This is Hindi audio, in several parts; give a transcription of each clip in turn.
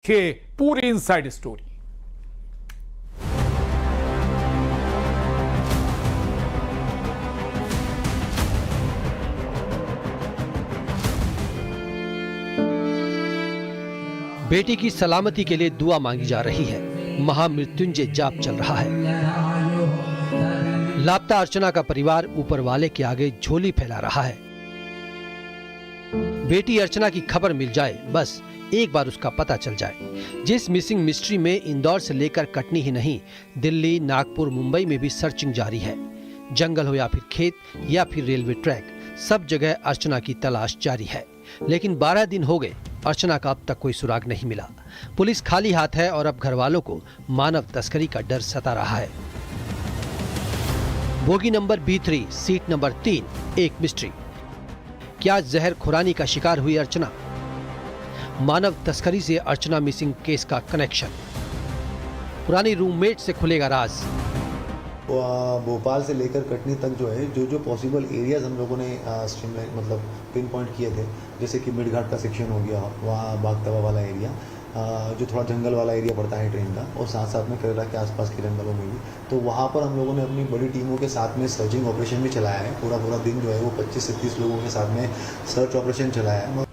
के पूरी इनसाइड स्टोरी। बेटी की सलामती के लिए दुआ मांगी जा रही है। महामृत्युंजय जाप चल रहा है। लापता अर्चना का परिवार ऊपर वाले के आगे झोली फैला रहा है। बेटी अर्चना की खबर मिल जाए, बस एक बार उसका पता चल जाए। जिस मिसिंग मिस्ट्री में इंदौर से लेकर कटनी ही नहीं, दिल्ली, नागपुर, मुंबई में भी सर्चिंग जारी है। जंगल हो या फिर खेत या फिर रेलवे ट्रैक, सब जगह अर्चना की तलाश जारी है। लेकिन 12 दिन हो गए, अर्चना का अब तक कोई सुराग नहीं मिला। पुलिस खाली हाथ है और अब घर वालों को मानव तस्करी का डर सता रहा है। Bogie number B3, seat number 3, एक मिस्ट्री। क्या जहर खुरानी का शिकार हुई अर्चना? मानव तस्करी से अर्चना मिसिंग केस का कनेक्शन। पुरानी रूममेट से खुलेगा राज। भोपाल से लेकर कटनी तक जो है, जो पॉसिबल एरियाज हम लोगों ने स्ट्रीमलाइन मतलब पिन पॉइंट किए थे, जैसे कि मिड घाट का सेक्शन हो गया, वहाँ बागतवा वाला एरिया, जो थोड़ा जंगल वाला एरिया पड़ता है ट्रेन का, और साथ साथ में केरला के आसपास के जंगलों में भी, तो वहाँ पर हम लोगों ने अपनी बड़ी टीमों के साथ में सर्चिंग ऑपरेशन भी चलाया है। पूरा दिन जो है वो 25 से 30 लोगों के साथ में सर्च ऑपरेशन चलाया है।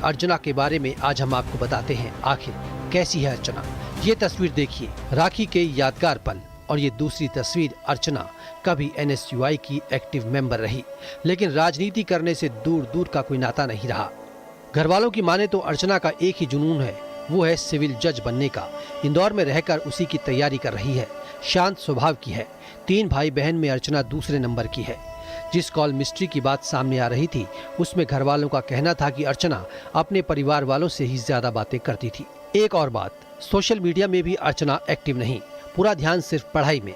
अर्चना के बारे में आज हम आपको बताते हैं, आखिर कैसी है अर्चना। ये तस्वीर देखिए, राखी के यादगार पल। और ये दूसरी तस्वीर, अर्चना कभी NSUI की एक्टिव मेंबर रही, लेकिन राजनीति करने से दूर दूर का कोई नाता नहीं रहा। घर वालों की माने तो अर्चना का एक ही जुनून है, वो है सिविल जज बनने का। इंदौर में रहकर उसी की तैयारी कर रही है। शांत स्वभाव की है। 3 भाई बहन में अर्चना दूसरे नंबर की है। जिस कॉल मिस्ट्री की बात सामने आ रही थी, उसमें घर वालों का कहना था कि अर्चना अपने परिवार वालों से ही ज्यादा बातें करती थी। एक और बात, सोशल मीडिया में भी अर्चना एक्टिव नहीं, पूरा ध्यान सिर्फ पढ़ाई में।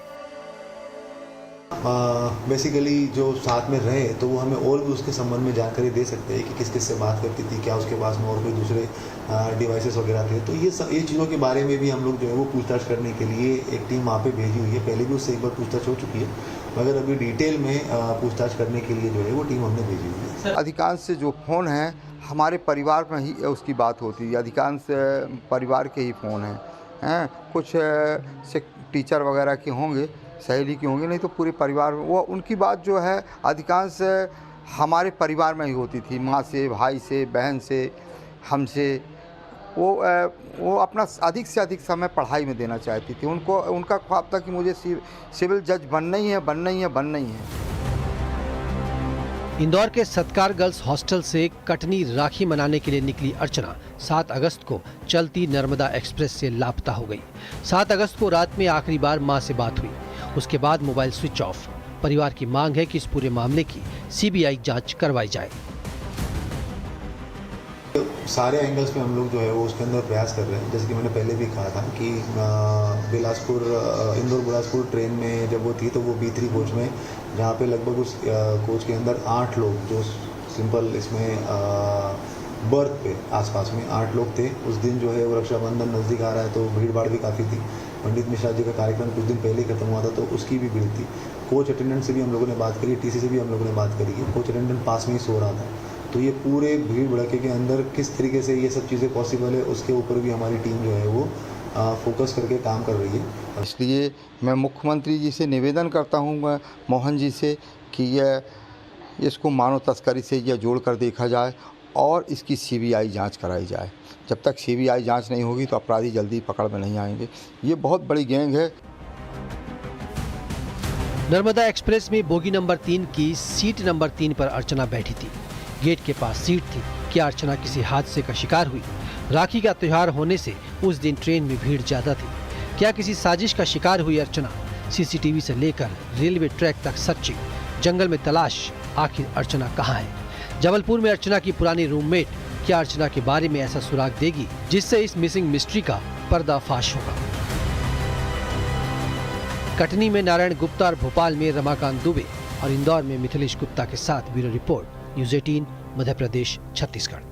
बेसिकली जो साथ में रहे तो वो हमें और भी उसके संबंध में जानकारी दे सकते हैं कि किस किस से बात करती थी, क्या उसके पास में और कोई दूसरे डिवाइसेस वगैरह थे। तो ये चीज़ों के बारे में भी हम लोग जो है वो पूछताछ करने के लिए एक टीम वहाँ पे भेजी हुई है। पहले भी उससे एक बार पूछताछ हो चुकी है, मगर अभी डिटेल में पूछताछ करने के लिए जो है वो टीम हमने भेजी हुई है। अधिकांश से जो फ़ोन है हमारे परिवार में ही उसकी बात होती है। अधिकांश परिवार के ही फ़ोन हैं। कुछ से टीचर वगैरह के होंगे, सहेली की होंगी, नहीं तो पूरे परिवार में वो उनकी बात जो है अधिकांश हमारे परिवार में ही होती थी। माँ से, भाई से, बहन से, हमसे। वो अपना अधिक से अधिक समय पढ़ाई में देना चाहती थी। उनका ख्वाब था कि मुझे सिविल जज बनना ही है। इंदौर के सत्कार गर्ल्स हॉस्टल से कटनी राखी मनाने के लिए निकली अर्चना 7 अगस्त को चलती नर्मदा एक्सप्रेस से लापता हो गई। 7 अगस्त को रात में आखिरी बार मां से बात हुई, उसके बाद मोबाइल स्विच ऑफ। परिवार की मांग है कि इस पूरे मामले की CBI जांच करवाई जाए। सारे एंगल्स पे हम लोग जो है वो उसके अंदर प्रयास कर रहे हैं। जैसे कि मैंने पहले भी कहा था कि इंदौर बिलासपुर ट्रेन में जब वो थी तो वो B3 कोच में, जहाँ पे लगभग उस कोच के अंदर 8 लोग, जो सिंपल इसमें बर्थ पे आसपास में 8 लोग थे। उस दिन जो है वो रक्षाबंधन नज़दीक आ रहा है तो भीड़ भाड़ भी काफ़ी थी। पंडित मिश्रा जी का कार्यक्रम कुछ दिन पहले खत्म हुआ था तो उसकी भी भीड़ थी। कोच अटेंडेंट से भी हम लोगों ने बात करी, TC से भी हम लोगों ने बात करी है। कोच अटेंडेंट पास में ही सो रहा था। तो ये पूरे भीड़ भड़के के अंदर किस तरीके से ये सब चीज़ें पॉसिबल है, उसके ऊपर भी हमारी टीम जो है वो फोकस करके काम कर रही है। इसलिए मैं मुख्यमंत्री जी से निवेदन करता हूँ, मोहन जी से, कि इसको मानव तस्करी से यह जोड़ कर देखा जाए और इसकी CBI जांच कराई जाए। जब तक CBI जांच नहीं होगी तो अपराधी जल्दी पकड़ में नहीं आएंगे। ये बहुत बड़ी गैंग है। नर्मदा एक्सप्रेस में बोगी नंबर 3 की सीट नंबर 3 पर अर्चना बैठी थी। गेट के पास सीट थी। क्या अर्चना किसी हादसे का शिकार हुई? राखी का त्योहार होने से उस दिन ट्रेन में भीड़ ज्यादा थी। क्या किसी साजिश का शिकार हुई अर्चना? CCTV से लेकर रेलवे ट्रैक तक सर्चिंग, जंगल में तलाश, आखिर अर्चना कहाँ है? जबलपुर में अर्चना की पुरानी रूममेट क्या अर्चना के बारे में ऐसा सुराग देगी जिससे इस मिसिंग मिस्ट्री का पर्दाफाश होगा? कटनी में नारायण गुप्ता और भोपाल में रमाकांत दुबे और इंदौर में मिथिलेश गुप्ता के साथ bureau report, News 18, Madhya Pradesh, Chhattisgarh.